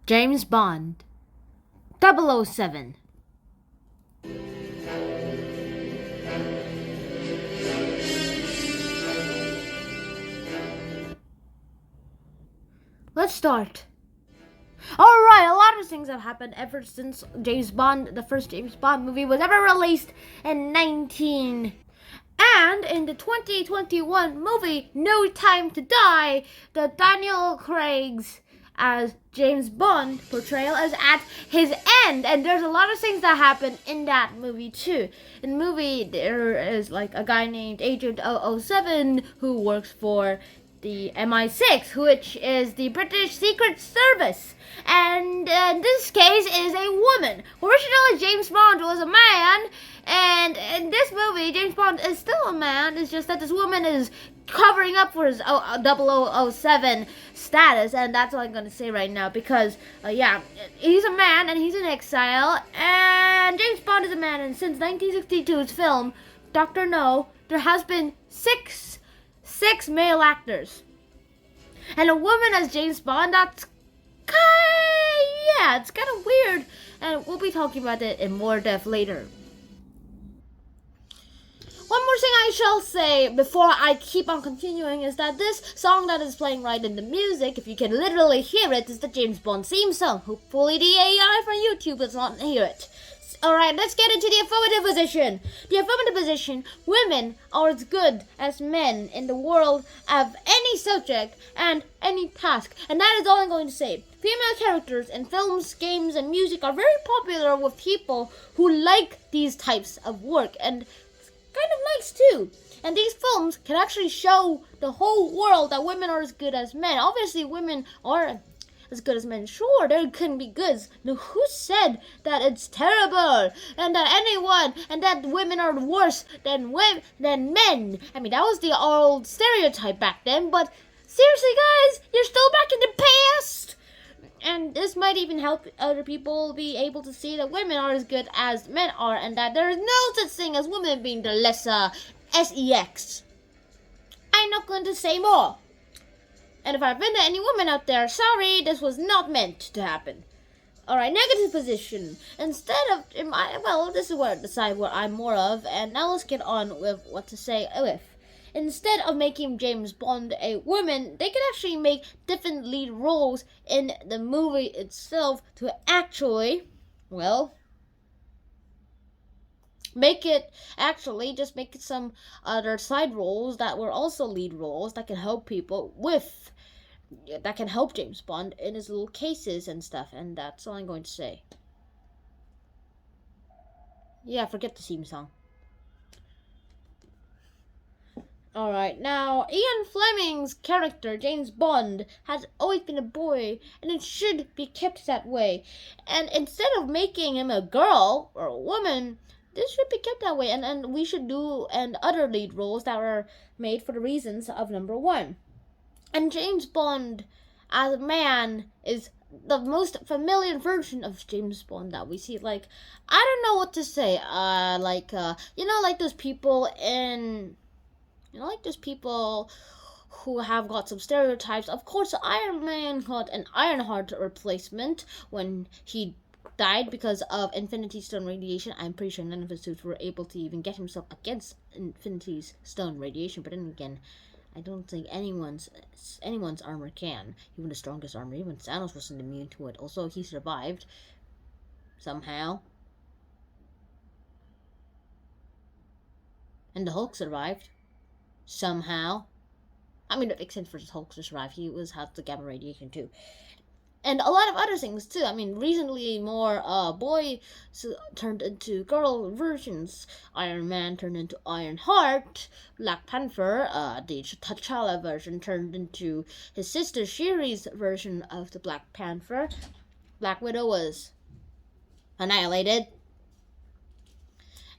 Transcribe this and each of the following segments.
James Bond 007. Let's start. Alright, a lot of things have happened ever since James Bond, the first James Bond movie, was ever released in 19... And in the 2021 movie, No Time to Die, the Daniel Craig's as James Bond portrayal is at his end. And there's a lot of things that happen in that movie too. In the movie, there is like a guy named Agent 007 who works for the MI6, which is the British Secret Service. And in this case is a woman. Originally, James Bond was a man, and in this movie, James Bond is still a man. It's just that this woman is covering up for his 0007 status, and that's all I'm going to say right now, because, he's a man, and he's in exile, and James Bond is a man, and since 1962's film, Dr. No, there has been six male actors. And a woman as James Bond, that's it's kind of weird. And we'll be talking about it in more depth later. One more thing I shall say before I keep on continuing is that this song that is playing right in the music, if you can literally hear it, is the James Bond theme song. Hopefully the AI from YouTube does not hear it. Alright, let's get into the affirmative position. The affirmative position, women are as good as men in the world of any subject and any task. And that is all I'm going to say. Female characters in films, games, and music are very popular with people who like these types of work, and kind of nice too. And these films can actually show the whole world that women are as good as men. Obviously, women are as good as men. Sure, there can be goods. Now, who said that it's terrible and that women are worse than men? I mean, that was the old stereotype back then, but seriously, guys, you're still back in the past. And this might even help other people be able to see that women are as good as men are, and that there is no such thing as women being the lesser sex. I'm not going to say more. And if I've been to any women out there, sorry, this was not meant to happen. Alright, negative position. Instead of, this is where the side where I'm more of, and now let's get on with what to say with. Instead of making James Bond a woman, they could actually make different lead roles in the movie itself to actually, make it some other side roles that were also lead roles that can help that can help James Bond in his little cases and stuff, and that's all I'm going to say. Yeah, forget the theme song. Alright, now, Ian Fleming's character, James Bond, has always been a boy, and it should be kept that way. And instead of making him a girl or a woman, this should be kept that way, and we should do other lead roles that are made for the reasons of number one. And James Bond, as a man, is the most familiar version of James Bond that we see. Like, I don't know what to say. Like those people who have got some stereotypes. Of course, Iron Man got an Ironheart replacement when he died because of Infinity Stone radiation. I'm pretty sure none of his suits were able to even get himself against Infinity Stone radiation. But then again, I don't think anyone's armor can. Even the strongest armor, even Thanos wasn't immune to it. Also, he survived somehow. And the Hulk survived somehow. I mean, except for the Hulk to survive, he had the gamma radiation too. And a lot of other things too. I mean, recently more boy turned into girl versions. Iron Man turned into Ironheart. Black Panther, the T'Challa version, turned into his sister Shuri's version of the Black Panther. Black Widow was annihilated.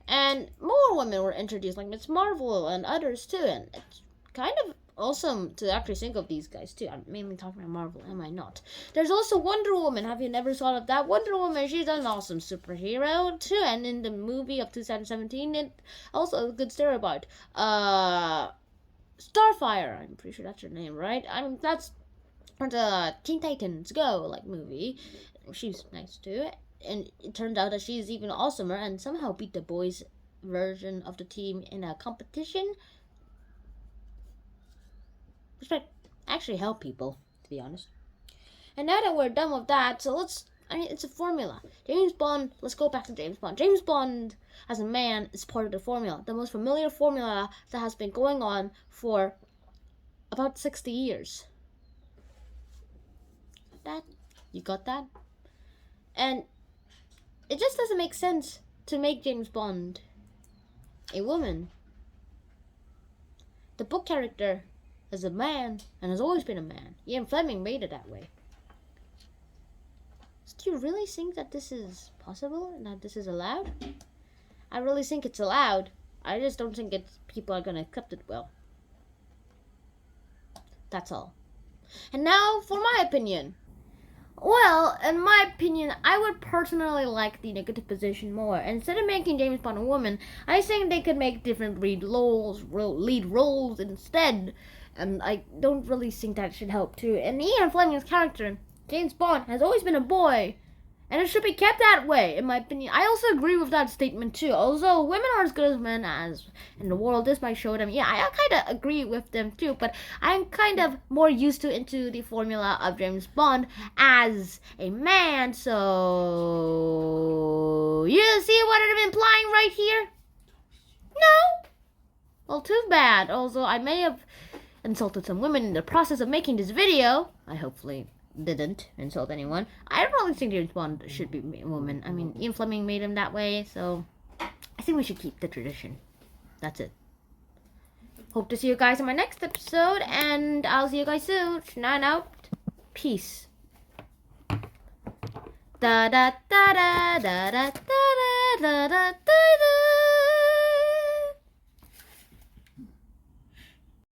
And more women were introduced, like Ms. Marvel and others too. And it's kind of awesome to actually think of these guys too. I'm mainly talking about Marvel, am I not? There's also Wonder Woman. Have you never thought of that? Wonder Woman, she's an awesome superhero too, and in the movie of 2017, it also a good stereotype. Starfire, I'm pretty sure that's her name, right? That's the Teen Titans Go like movie. She's nice too, and it turns out that she's even awesomer and somehow beat the boys' version of the team in a competition. Respect actually help people, to be honest. And now that we're done with that, so it's a formula. James Bond, let's go back to James Bond. James Bond as a man is part of the formula, the most familiar formula that has been going on for about 60 years. You got that? And it just doesn't make sense to make James Bond a woman. The book character is a man and has always been a man. Ian Fleming made it that way. So do you really think that this is possible and that this is allowed? I really think it's allowed. I just don't think people are going to accept it well. That's all. And now for my opinion. Well, in my opinion, I would personally like the negative position more. Instead of making James Bond a woman, I think they could make different lead roles instead. And I don't really think that should help too. And Ian Fleming's character, James Bond, has always been a boy. And it should be kept that way, in my opinion. I also agree with that statement too. Although women are as good as men as in the world this might show them. Yeah, I kind of agree with them too. But I'm kind of more used into the formula of James Bond as a man. So you see what I'm implying right here? No. Well, too bad. Although I may have insulted some women in the process of making this video. I hopefully didn't insult anyone. I don't really think James Bond should be a woman. I mean, Ian Fleming made him that way, so I think we should keep the tradition. That's it. Hope to see you guys in my next episode, and I'll see you guys soon. Shine out. Peace. Da da da da da da da da da.